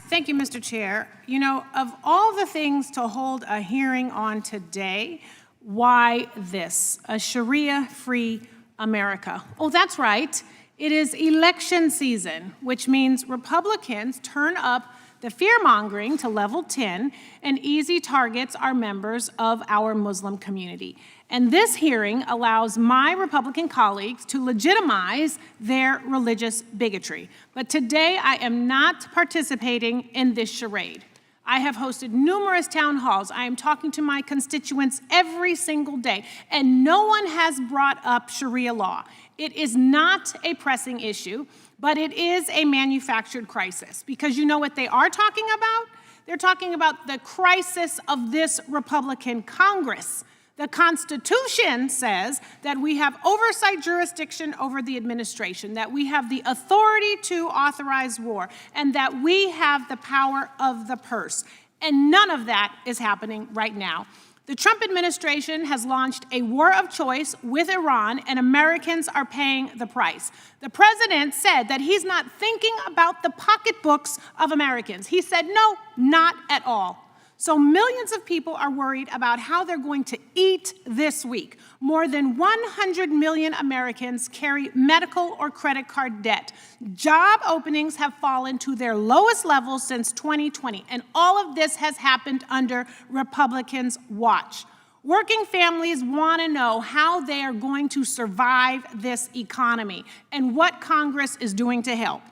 Thank you, Mr. Chair. You know, of all the things to hold a hearing on today, why this? A Sharia-free America. Oh, that's right. It is election season, which means Republicans turn up the fear-mongering to level 10 and easy targets are members of our Muslim community. And this hearing allows my Republican colleagues to legitimize their religious bigotry. But today I am not participating in this charade. I have hosted numerous town halls. I am talking to my constituents every single day, and no one has brought up Sharia law. It is not a pressing issue, but it is a manufactured crisis, because you know what they are talking about? They're talking about the crisis of this Republican Congress. The Constitution says that we have oversight jurisdiction over the administration, that we have the authority to authorize war, and that we have the power of the purse. And none of that is happening right now. The Trump administration has launched a war of choice with Iran, and Americans are paying the price. The president said that he's not thinking about the pocketbooks of Americans. He said, no, not at all. So millions of people are worried about how they're going to eat this week. More than 100 million Americans carry medical or credit card debt. Job openings have fallen to their lowest levels since 2020, and all of this has happened under Republicans' watch. Working families want to know how they are going to survive this economy and what Congress is doing to help.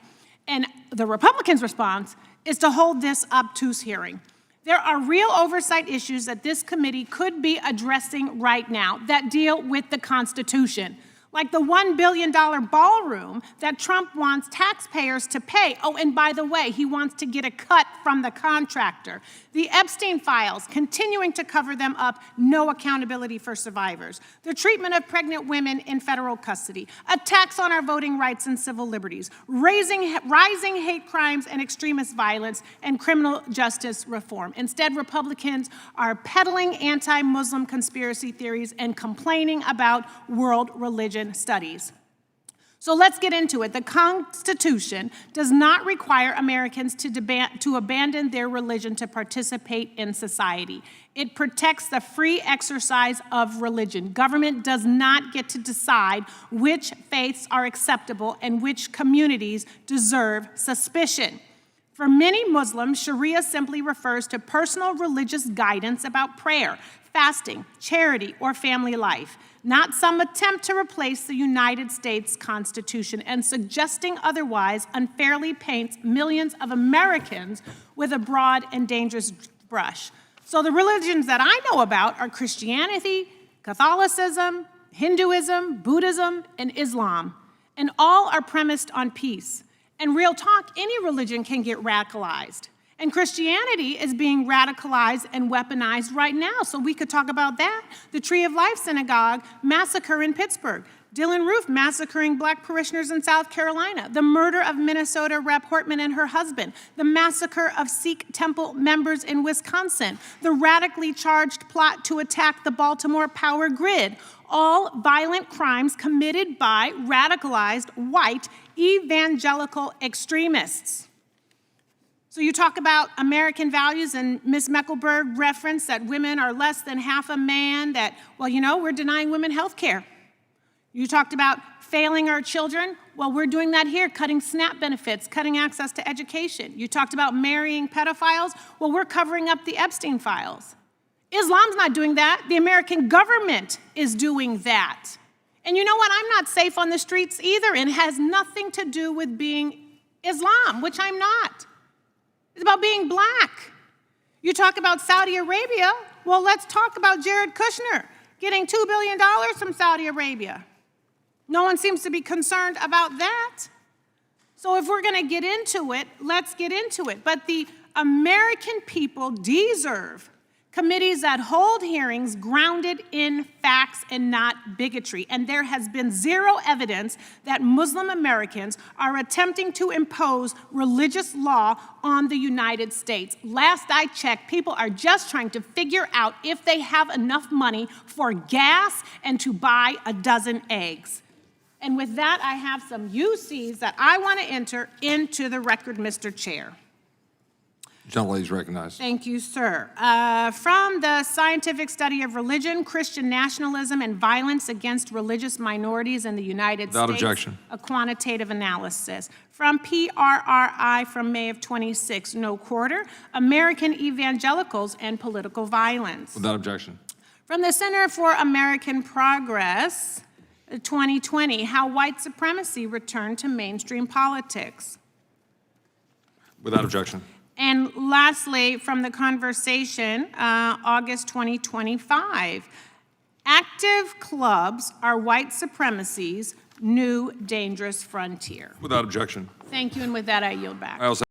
And the Republicans' response is to hold this obtuse hearing. There are real oversight issues that this committee could be addressing right now that deal with the Constitution, like the $1 billion ballroom that Trump wants taxpayers to pay. Oh, and by the way, he wants to get a cut from the contractor. The Epstein files, continuing to cover them up, no accountability for survivors. The treatment of pregnant women in federal custody, attacks on our voting rights and civil liberties, rising hate crimes and extremist violence, and criminal justice reform. Instead, Republicans are peddling anti-Muslim conspiracy theories and complaining about world religion studies. So let's get into it. The Constitution does not require Americans to abandon their religion to participate in society. It protects the free exercise of religion. Government does not get to decide which faiths are acceptable and which communities deserve suspicion. For many Muslims, Sharia simply refers to personal religious guidance about prayer, fasting, charity, or family life, not some attempt to replace the United States Constitution, and suggesting otherwise unfairly paints millions of Americans with a broad and dangerous brush. So the religions that I know about are Christianity, Catholicism, Hinduism, Buddhism, and Islam, and all are premised on peace. And real talk, any religion can get radicalized. And Christianity is being radicalized and weaponized right now, so we could talk about that. The Tree of Life Synagogue massacre in Pittsburgh. Dylan Roof massacring black parishioners in South Carolina. The murder of Minnesota Rep. Hortman and her husband. The massacre of Sikh temple members in Wisconsin. The radically charged plot to attack the Baltimore power grid. All violent crimes committed by radicalized white evangelical extremists. So you talk about American values, and Ms. Mecklenburg referenced that women are less than half a man, that, well, you know, we're denying women health care. You talked about failing our children. Well, we're doing that here, cutting SNAP benefits, cutting access to education. You talked about marrying pedophiles. Well, we're covering up the Epstein files. Islam's not doing that. The American government is doing that. And you know what? I'm not safe on the streets either, and it has nothing to do with being Islam, which I'm not. It's about being black. You talk about Saudi Arabia. Well, let's talk about Jared Kushner getting $2 billion from Saudi Arabia. No one seems to be concerned about that. So if we're going to get into it, let's get into it. But the American people deserve committees that hold hearings grounded in facts and not bigotry. And there has been zero evidence that Muslim Americans are attempting to impose religious law on the United States. Last I checked, people are just trying to figure out if they have enough money for gas and to buy a dozen eggs. And with that, I have some UCs that I want to enter into the record, Mr. Chair. Gentlelady is recognized. Thank you, sir. From the Scientific Study of Religion, Christian Nationalism, and Violence Against Religious Minorities in the United Without States. objection. A quantitative analysis. From PRRI from May of 26, no quarter, American Evangelicals and Political Violence. Without objection. From the Center for American Progress, 2020, How White Supremacy Returned to Mainstream Politics. Without objection. And lastly, from the Conversation, August 2025, Active Clubs Are White Supremacy's New Dangerous Frontier. Without objection. Thank you, and with that, I yield back. I also